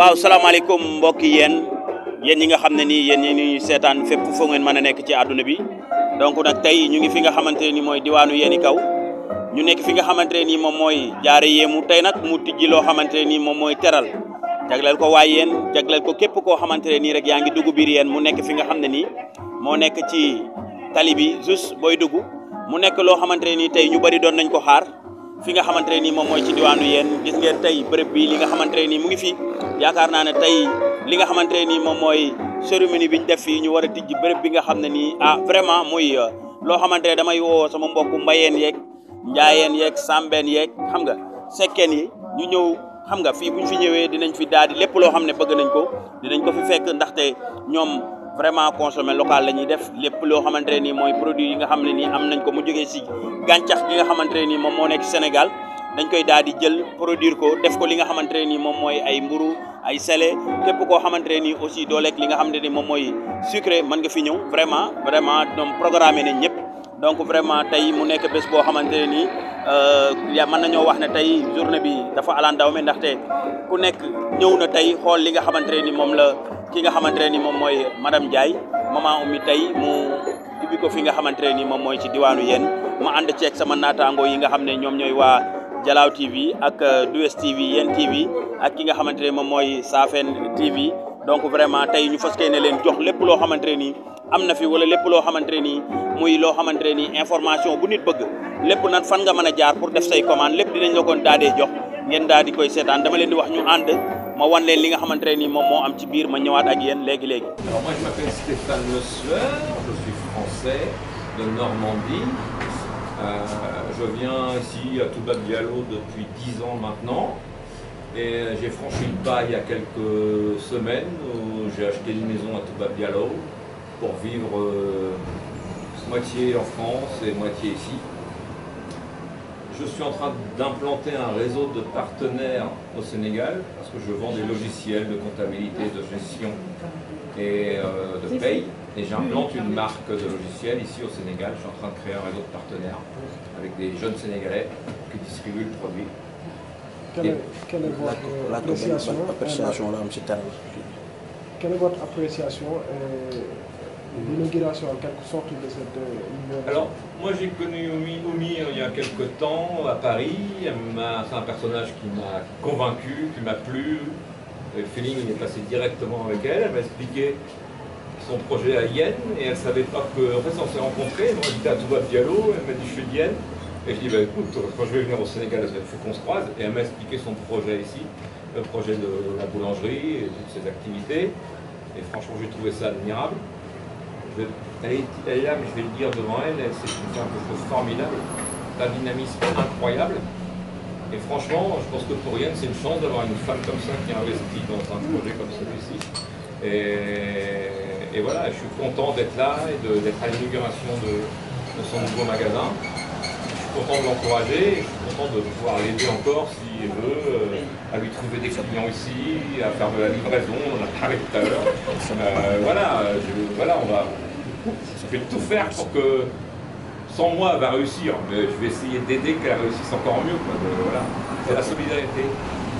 waaw salaamaaleykum mbokk yéen ñi nga xam ne nii yéen ñi ñuy seetaan fépp foo ngeen mën a nekk ci àdduna bi donc nag tey ñu ngi fi nga xamante ni mooy diwaanu Yéni Kaw ñu nekk fi nga xamante ni moom mooy jaare yéemu tey nag mu tijji loo xamante ni moom mooy teral jagleel ko waay yéen jagleel ko képp koo xamante ne nii rek yaa ngi dugg biir yéen mu nekk fi nga xam ne nii moo nekk ci tali bi juste booy dugg mu nekk loo xamante ne nii tey ñu bari doon nañ ko xaar fi nga xamante ne nii moom mooy ci diwaanu yéen gis ngeen tey bërëb bi li nga xamante ne nii mu ngi fi yaakaar naa ne tey li nga xamante ne nii moom mooy cérémonie bi ñu def fii ñu war a tijji bërëb bi nga xam ne nii vraiment muy loo xamante ne damay woo sama mbokku mbayeen yeeg njaayeen yeeg sambeen yeeg xam nga sekkeen yi ñu ñëw xam nga fii bu ñu fi ñëwee dinañ fi daal di lépp loo xam ne bëgg nañ ko dinañ ko fi fekk ndaxte ñoom vraiment consommer local la ñuy def lépp loo xamante ne nii mooy produit yi nga xam ne nii am nañ ko mu jógee si gàncax gi nga xamante ne nii moom moo nekk Sénégal dañ koy daal di jël produire ko def ko li nga xamante ne nii moom mooy ay mburu ay sele képp koo xamante ne nii aussi doo lekk li nga xamante ne moom mooy sucré mën nga fi ñëw vraiment ñoom programmé nañ ñëpp donc vraiment tey mu nekk bés boo xamante ne nii mën nañoo wax ne tey journée bi dafa alandaw me ndaxte ku nekk ñëw na tey xool li nga xamante ne ni moom la ki nga xamante ne ni moom mooy madame Ndiaye maman Oumy tey mu ubbi ko fi nga xamante ne ni moom mooy ci diwaanu yéen ma ànd ceeg sama naataango yi nga xam ne ñoom ñooy waa Jalaaw TV ak Dues TV Yen TV ak ki nga xamante ne moom mooy Safen TV donc vraiment tey ñu fas yéene leen jox lépp loo xamante ne nii am na fi wala lépp loo xamante ne nii muy loo xamante ne nii information bu nit bëgg lépp nag fan nga mën a jaar pour def say commande lépp dinañ la ko daal di jox ngeen daal di koy seetaan dama leen di wax ñu ànd ma wan leen li nga xamante ne nii moom moo am ci biir ma ñëwaat ak yéen léegi-léegi. Alors moi je m'appelle Stéphane Le Sueur, je suis français de Normandie. Je viens ici à Touba Diallo depuis 10 ans maintenant. Et j'ai franchi le pas il y a quelques semaines où j'ai acheté une maison à Touba Diallo pour vivre moitié en France et moitié ici. Je suis en train d'implanter un réseau de partenaires au Sénégal parce que je vends des logiciels de comptabilité, de gestion et de paye. Et j'implante une marque de logiciels ici au Sénégal. Je suis en train de créer un réseau de partenaires avec des jeunes Sénégalais qui distribuent le produit. Quelle est votre appréciation Quelle est votre appréciation l'inauguration en quelque sorte de cette union? Alors, moi j'ai connu Oumy il y a quelques temps à Paris. C'est un personnage qui m'a convaincu, qui m'a plu. Le feeling est passé directement avec elle. Elle m'a expliqué son projet à Yen et elle ne savait pas que. En fait, on s'est rencontrés. On habitait à Touba Diallo. Elle m'a dit je suis de Yen. Et je dis bah écoute, quand je vais venir au Sénégal, il faut qu'on se croise. Et elle m'a expliqué son projet ici, le projet de la boulangerie et toutes ses activités. Et franchement, j'ai trouvé ça admirable. Elle est là, mais je vais le dire devant elle, c'est une femme que je trouve formidable, d'un dynamisme incroyable. Et franchement, je pense que pour Yann, c'est une chance d'avoir une femme comme ça qui investit dans un projet comme celui-ci. Et voilà, je suis content d'être là et d'être à l'inauguration de son nouveau magasin. Je suis content de l'encourager, je suis content de pouvoir l'aider encore s'il veut, à lui trouver des clients ici, à faire de la livraison, on en a parlé tout à l'heure. Voilà, je vais tout faire pour que, sans moi, elle va réussir, mais je vais essayer d'aider qu'elle réussisse encore mieux. Voilà. C'est la solidarité.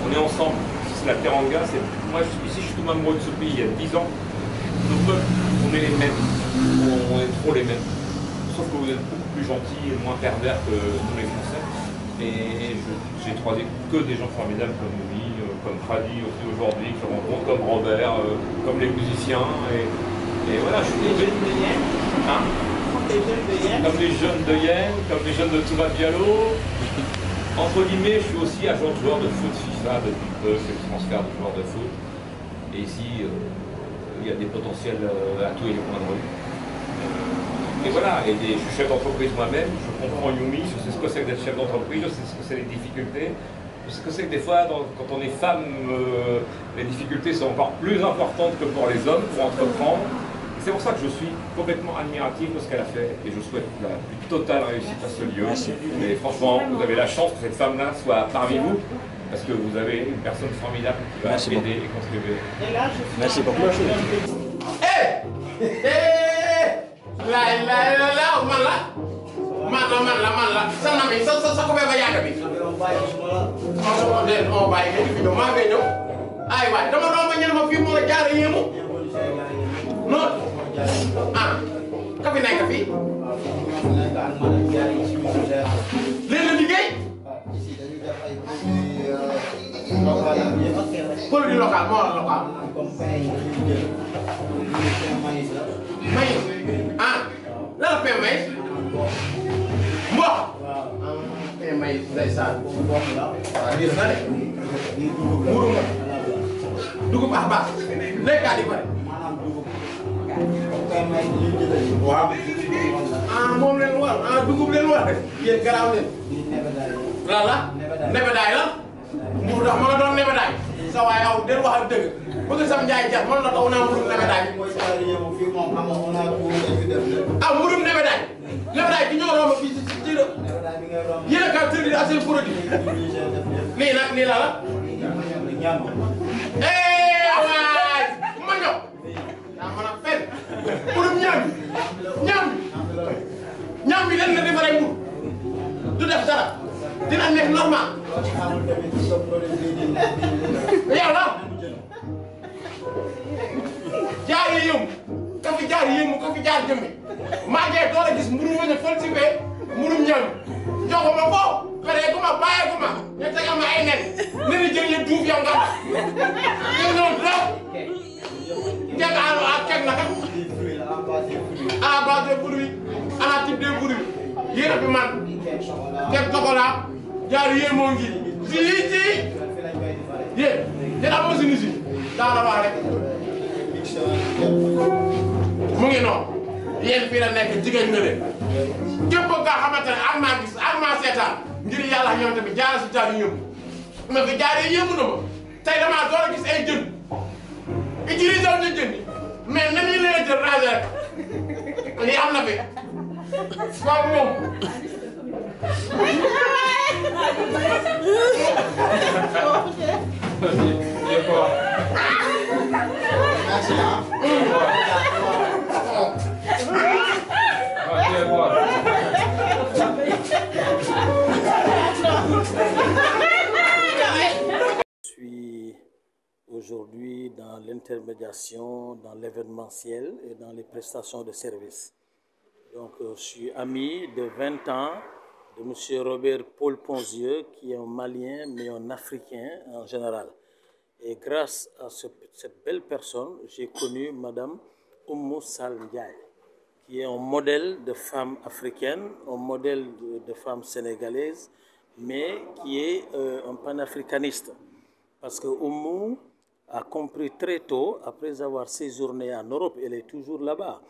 On est ensemble. C'est la Teranga. Moi, ici, je suis tout amoureux de ce pays. Il y a 10 ans, nos peuples, on est les mêmes. On est trop les mêmes. Sauf que vous êtes beaucoup plus gentils et moins pervers que nous, les Français. Et j'ai croisé que des gens formidables comme lui, comme Fadi aussi aujourd'hui, que je rencontre, comme Robert, comme les musiciens. Et voilà, je suis les jeunes de Yen, hein, comme les jeunes de Yen, comme les jeunes de Touba Diallo. Entre guillemets, je suis aussi agent de joueur de foot FIFA depuis peu, c'est le transfert de joueurs de foot. Et ici, il y a des potentiels à tous les coins de rue. Et voilà, je suis chef d'entreprise moi-même, je comprends Yumi, je sais ce que c'est que d'être chef d'entreprise, je sais ce que c'est les difficultés. Je sais ce que c'est que des fois, quand on est femme, les difficultés sont encore plus importantes que pour les hommes, pour entreprendre. C'est pour ça que je suis complètement admiratif de ce qu'elle a fait et je souhaite la plus totale réussite à ce lieu. Et franchement, vous avez la chance que cette femme-là soit parmi vous parce que vous avez une personne formidable qui va aider et contribuer. Merci beaucoup. ay waay dama romb ñen ma fii moo la jaar yéemu non ah ka fi nekk fii leen la liggéey produit local moo la local maïs ah la la pain maïs mboq pain maïs ndeysaan waaw gis na de mburu nga dugub ah baax lekkaat yi pare waaw ah moom leen war ah dugub leen war rek yéen garaaw leen lan la nebedaay la mburu tax ma nga doon nebedaay sa waay aw del wax ak dëgg bëgg sam njaay jar man la taw naa mburum nebedaay ah mburum nebedaay ci ñoo romb fii ci yéen a ka tëdd ak seen produit nii nag nii la la waay ma ñëw daa mën a fen mburum ñaam bi dañ na defaree mburu du def dara dina nekk normal yow la jaar yi yëngu ka fi jaar yëngu ka fi jaar jëmmi maa ngi door a gis mburu ma ñu fël si bee mburum ñam joxu ma ko paree gu ma bàyyee gu ma ñu tegal ma ay nen nen jël yëpp duuf yow nga yow noonu dara njëkk àll ak keg naka à la base des produits à la type des produits yéen a fi man keg chocolat jaar yéemoo ngi si yéen am machine si daa la wax rek mu ngi noonu yéen fii la nekk jigéen nga leen képp nga xamante ne ak maa gis ak maa seetaan ngir yàlla ñoom tamit jaara si taal yu yëngu ma fi jaaree yëngu na ma tey damaa door a gis ay jën utiliser wu ñu jën yi mais nan ñu leen jël ranger rek lii am na fi waaw moom Je suis aujourd'hui dans l'intermédiation, dans l'événementiel et dans les prestations de services. Donc, je suis ami de 20 ans de M. Robert Paul Ponzieux, qui est un Malien, mais un Africain en général. Et grâce à cette belle personne, j'ai connu Madame Oumou Sall Ndiaye, qui est un modèle de femme africaine, un modèle de femme sénégalaise, mais qui est un panafricaniste. Parce que Oumou a compris très tôt, après avoir séjourné en Europe, elle est toujours là-bas,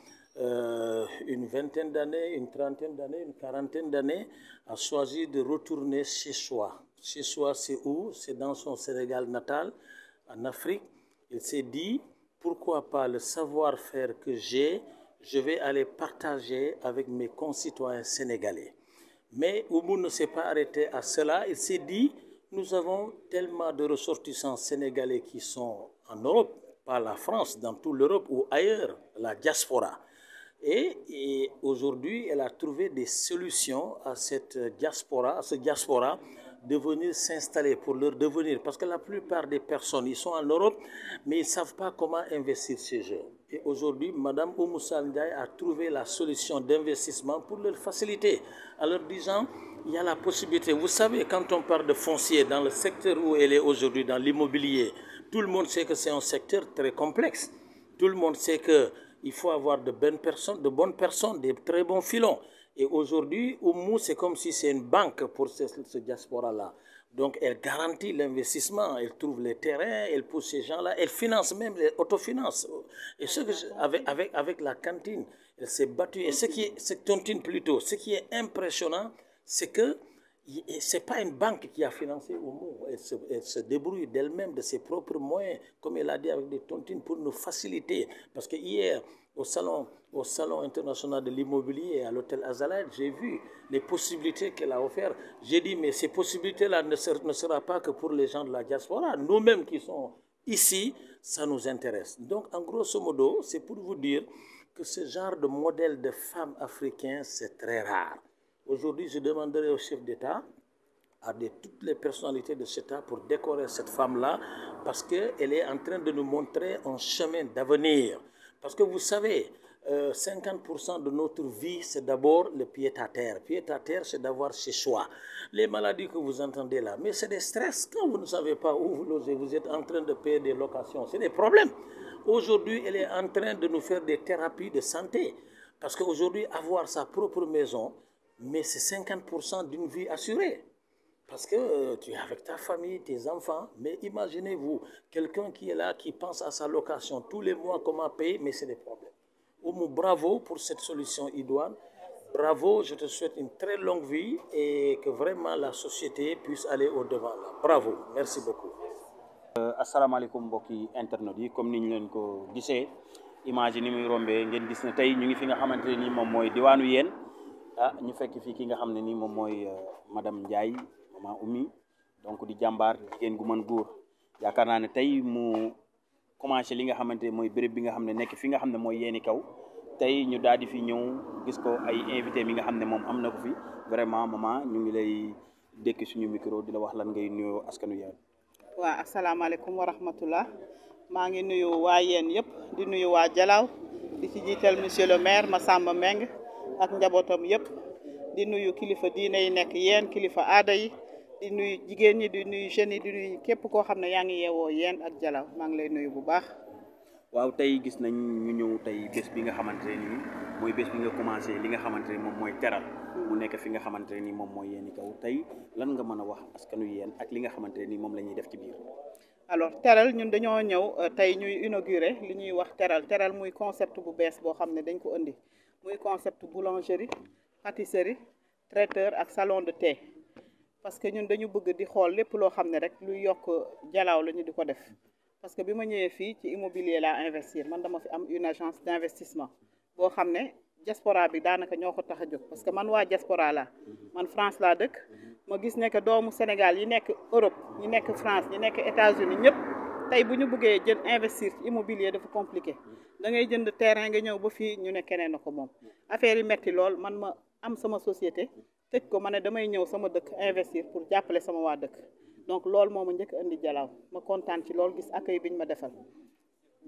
une vingtaine d'années, une trentaine d'années, une quarantaine d'années, a choisi de retourner chez soi. Chez soi, c'est où? C'est dans son Sénégal natal, en Afrique. Il s'est dit, pourquoi pas le savoir-faire que j'ai, je vais aller partager avec mes concitoyens sénégalais. Mais Oumou ne s'est pas arrêté à cela. Il s'est dit, nous avons tellement de ressortissants sénégalais qui sont en Europe, pas la France, dans toute l'Europe ou ailleurs, la diaspora. Et aujourd'hui, elle a trouvé des solutions à cette diaspora, de venir s'installer pour leur devenir. Parce que la plupart des personnes, ils sont en Europe, mais ils ne savent pas comment investir chez eux. Et aujourd'hui, Mme Oumou Sall Ndiaye a trouvé la solution d'investissement pour leur faciliter. En leur disant, il y a la possibilité. Vous savez, quand on parle de foncier, dans le secteur où elle est aujourd'hui, dans l'immobilier, tout le monde sait que c'est un secteur très complexe. Tout le monde sait qu'il faut avoir de bonnes personnes, des très bons filons. Et aujourd'hui, Oumou, c'est comme si c'est une banque pour ce diaspora-là. Donc, elle garantit l'investissement, elle trouve les terrains, elle pousse ces gens-là, elle finance même, elle autofinance. Et avec la cantine, elle s'est battue. Et cette cantine plutôt, ce qui est impressionnant, c'est que ce n'est pas une banque qui a financé Oumou. Elle se débrouille d'elle-même, de ses propres moyens, comme elle a dit, avec des tontines pour nous faciliter. Parce que hier, au salon international de l'immobilier à l'hôtel Azalaï, j'ai vu les possibilités qu'elle a offertes. J'ai dit, mais ces possibilités-là ne sera pas que pour les gens de la diaspora. Nous-mêmes qui sommes ici, ça nous intéresse. Donc, en grosso modo, c'est pour vous dire que ce genre de modèle de femmes africaines, c'est très rare. Aujourd'hui, je demanderai au chef d'État à toutes les personnalités de cet État pour décorer cette femme-là, parce qu'elle est en train de nous montrer un chemin d'avenir. Parce que vous savez, 50% de notre vie, c'est d'abord le pied-à-terre. Pied-à-terre, c'est d'avoir ses choix. Les maladies que vous entendez là, mais c'est des stress. Quand vous ne savez pas où vous logez, vous êtes en train de payer des locations, c'est des problèmes. Aujourd'hui, elle est en train de nous faire des thérapies de santé. Parce qu'aujourd'hui, avoir sa propre maison, mais c'est 50% d'une vie assurée. Parce que tu es avec ta famille, tes enfants, mais imaginez-vous, quelqu'un qui est là, qui pense à sa location tous les mois, comment payer, mais c'est des problèmes. Oumou, bravo pour cette solution idoine. Bravo, je te souhaite une très longue vie et que vraiment la société puisse aller au-devant là. Bravo, merci beaucoup. asalaamaaleykum mbokki internet yi comme ni ñu leen ko gisee image yi ni muy rombee ngeen gis ne tey ñu ngi fi nga xamante ne nii moom mooy diwaanu Yène ñu fekk fii ki nga xam ne nii moom mooy madame Ndiaye maman Oumy donc di jàmbaar jigéen gu mën góor yaakaar naa ne tey mu commencé li nga xamante ne mooy béréb bi nga xam ne nekk fi nga xam ne mooy Yène Kaw tey ñu daal di fi ñëw gis ko ay invité mi nga xam ne moom am na ko fi vraiment maman ñu ngi lay dékk suñu micro di la wax lan ngay nuyoo askanu Yène. waaw asalaamaaleykum wa rahmatullah maa ngi nuyu waa Yène yëpp di nuyu waa Jalaaw di ci jiital monsieur le maire Massamba Meng ak njabootam yëpp di nuyu kilifa diine yi nekk Yène kilifa aada yi di nuyu jigéen ñi di nuyu jeunes yi di nuyu képp koo xam ne yaa ngi yeewoo Yène ak Jalaaw maa ngi lay nuyu bu baax. waaw tey gis nañ ñu ñëw tey bés bi nga xamante ne nii mooy bés bi nga commencé li nga xamante ne moom mooy teral mu nekk fi nga xamante ne nii moom mooy Yène Kaw tey lan nga mën a wax askanu Yène ak li nga xamante ne nii moom la ñuy def ci biir. alors teral ñun dañoo ñëw tey ñuy inauguré li ñuy wax teral muy concept bu bees boo xam ne dañ ko indi muy concept boulangerie pâtisserie traiteur ak salon de thé parce que ñun dañu bëgg di xool lépp loo xam ne rek luy yokk Jalaaw la ñu di ko def. parce que bi ma ñëwee fii ci immobilier laa investir man dama fi am une agence d'investissement boo xam ne diaspora bi daanaka ñoo ko tax a jóg parce que man waa diaspora laa man France laa dëkk ma gis ne que doomu Sénégal yi nekk Europe ñi nekk France ñi nekk États-Unis ñëpp tey bu ñu bëggee jël investir ci immobilier dafa compliqué da ngay jënd terrain nga ñëw ba fii ñu ne keneen na ko moom affaire yi metti lool man ma am sama société tëj ko ma ne damay ñëw sama dëkk investir pour jàppale sama waa dëkk donc loolu moo ma njëkk indi Jalaaw ma kontaan ci loolu gis accueil bi ñu ma defal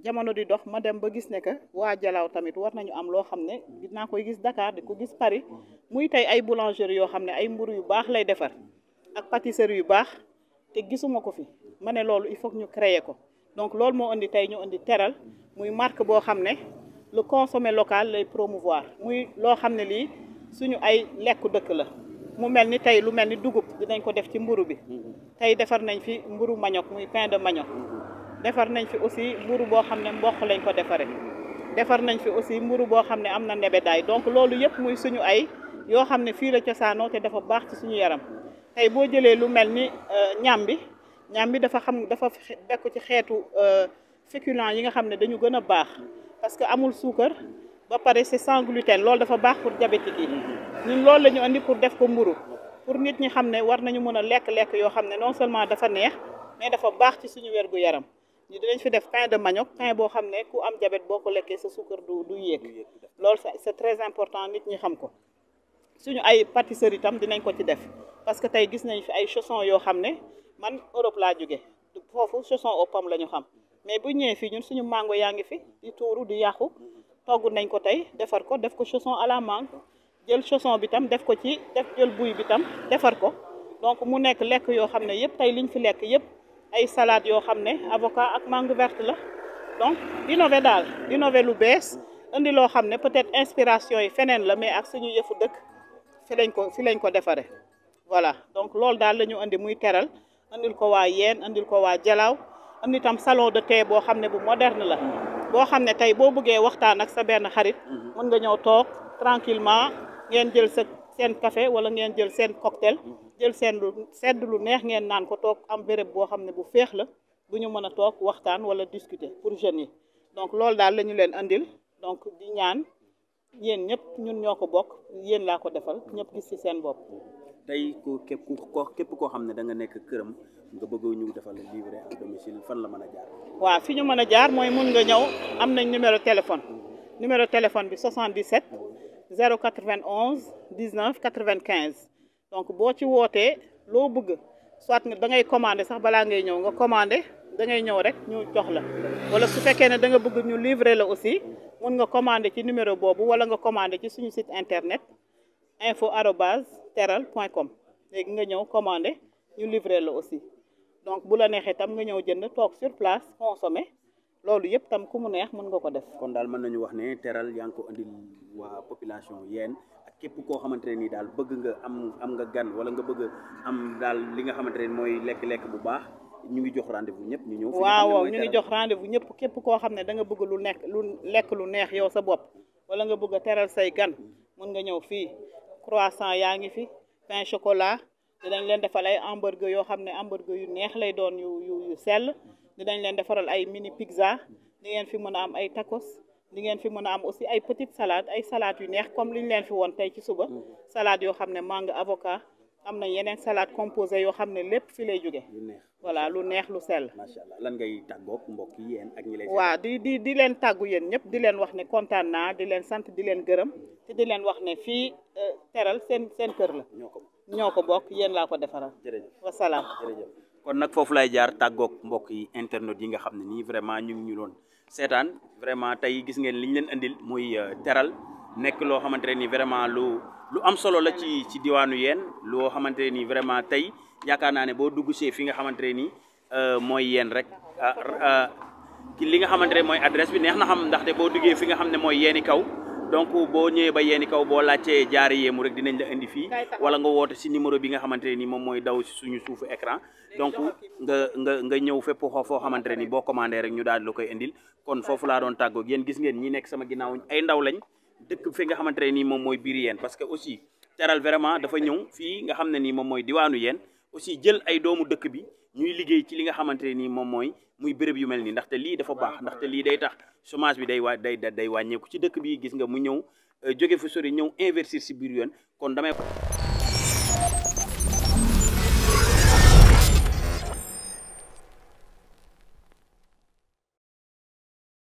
jamono di dox ma dem ba gis ne que waa Jalaaw tamit war nañu am loo xam ne dinaa koy gis Dakar di ko gis Paris muy tey ay boulangerie yoo xam ne ay mburu yu baax lay defar ak pâtisserie yu baax te gisuma ko fi ma ne loolu il faut que ñu créer ko donc loolu moo indi tey ñu indi teral muy marque boo xam ne le consommé local lay promouvoir muy loo xam ne lii suñu ay lekku dëkk la mu mel ni tey lu mel ni dugub dinañ ko def ci mburu bi tey defar nañ fi mburu manioc muy pain de manioc defar nañ fi aussi mburu boo xam ne mboq lañ ko defaree defar nañ fi aussi mburu boo xam ne am na nebedaay donc loolu yëpp muy suñu ay yoo xam ne fii la cosaanoo te dafa baax ci suñu yaram tey boo jëlee lu mel ni ñam bi dafa bekk ci xeetu féculents yi nga xam ne dañu gën a baax parce que amul suukar ba pare c'est sans gluten loolu dafa baax pour diabétique yi ñun loolu la ñu andi pour def ko mburu pour nit ñi xam ne war nañu mën a lekk yoo xam ne non seulement dafa neex mais dafa baax ci suñu wér gu yaram ñu dinañ fi def pain de manioc pain boo xam ne ku am diabète boo ko lekkee sa suukar du yéeg loolu c'est très important nit ñi xam ko suñu ay pâtisserie itam dinañ ko ci def parce que tey gis nañ fi ay chaussons yoo xam ne man Europe laa jóge foofu chausson aux pommes la ñu xam mais bu ñëwee fii ñun suñu mango yaa ngi fi di tuuru di yàqu togg nañ ko tey defar ko def ko chausson à la mangue jël chausson bi tam def ko ci jël buy bi tam defar ko donc mu nekk lekk yoo xam ne yëpp tey liñ fi lekk yëpp ay salade yoo xam ne avocat ak mangue verte la donc innover lu bees indi loo xam ne peut-être inspiration yi feneen la mais ak suñu yëfu dëkk fi lañ ko defaree voilà donc loolu daal la ñu indi muy teral indil ko waa Yène indil ko waa Jalaaw indi tam salon de thé boo xam ne bu moderne la boo xam ne tey boo bëggee waxtaan ak sa benn xarit mën nga ñëw toog tranquillement ngeen jël seen café wala ngeen jël seen cocktail jël seen lu sedd lu neex ngeen naan ko toog am béréb boo xam ne bu féex la bu ñu mën a toog waxtaan wala discuter pour jeunes yi donc loolu daal la ñu leen andil donc di ñaan yéen ñëpp ñun ñoo ko bokk yéen laa ko defal ñëpp gis ci seen bopp. tey képp koo xam ne da nga nekk këram nga bëgg ñu defal la livrer à domicile fan la mën a jaar. waaw fi ñu mën a jaar mooy mun nga ñëw am nañ numéro téléphone bi 77 091 19 95 donc boo ci wootee loo bëgg soit da ngay commander sax balaa ngay ñëw nga commander da ngay ñëw rek ñu jox la wala su fekkee ne da nga bëgg ñu livrer la aussi mun nga commander ci numéro boobu wala nga commander ci suñu site internet info@teral.com léegi nga ñëw commander ñu livrer la aussi donc bu la neexee tam nga ñëw jënd toog sur place consommer loolu yëpp tam ku mu neex mën nga ko def. kon daal mën nañu wax ne teral yaa ngi ko andil waa population yéen ak képp koo xamante ne nii daal bëgg nga am nga gan wala nga bëgg am daal li nga xamante ne mooy lekk-lekk bu baax ñu ngi jox rendez-vous ñëpp ñu ñëw. waaw ñu ngi jox rendez-vous ñëpp képp koo xam ne da nga bëgg lekk lu neex yow sa bopp wala nga bëgg a teral say gan mën nga ñëw fii croissant yaa ngi fi pain chocolat dinañ leen defal ay hamburger yoo xam ne hamburger yu neex lay doon yu sell. dinañ leen defaral ay mini pizza di ngeen fi mën a am ay tacos di ngeen fi mën a am aussi ay petites salades ay salades yu neex comme li ñu leen fi woon tey ci suba salade yoo xam ne mangue avocat am na yeneen salade composé yoo xam ne lépp fi lay jóge voilà lu neex lu sell. macha allah lan ngay tàggoog mbokk yi yéen ak ñi lay. waaw di leen tàggu yéen ñëpp di leen wax ne kontaan naa di leen sant di leen gërëm te di leen wax ne fii teral seen kër la. ñoo ko bokk yéen laa ko defaral. jërëjëf wasalaam. jërëjëf. kon nag foofu lay jaar tàggoog mbokk yi internet yi nga xam ne nii vraiment ñu ngi ñu doon seetaan vraiment tey gis ngeen li ñu leen andil muy teral nekk loo xamante ne nii vraiment lu am solo la ci diwaanu yéen loo xamante ne nii vraiment tey yaakaar naa ne boo dugg see fi nga xamante ne nii mooy yéen rek ki li nga xamante ne mooy adresse bi neex na xam ndaxte boo duggee fi nga xam ne mooy Yéni Kaw donc boo ñëwee ba Yéni Kaw boo laajtee jaare yéemu rek dinañ la indi fii wala nga woote si numéro bi nga xamante ne ni moom mooy daw si suñu suufu écran donc nga ñëw fépp foo xamante ne ni boo commandé rek ñu daal di la koy indil kon foofu laa doon tàggoog yéen gis ngeen ñi nekk sama ginnaaw ay ndaw lañ dëkk fi nga xamante ne nii moom mooy biir yéen parce que aussi teral vraiment dafa ñëw fii nga xam ne nii moom mooy diwaanu yéen aussi jël ay doomu dëkk bi ñuy liggéey ci li nga xamante ne nii moom mooy muy béréb yu mel nii ndaxte lii dafa baax ndaxte lii day tax chômage bi day wàññeeku ci dëkk bi gis nga mu ñëw jóge fa sori ñëw investir si biir yoon kon damay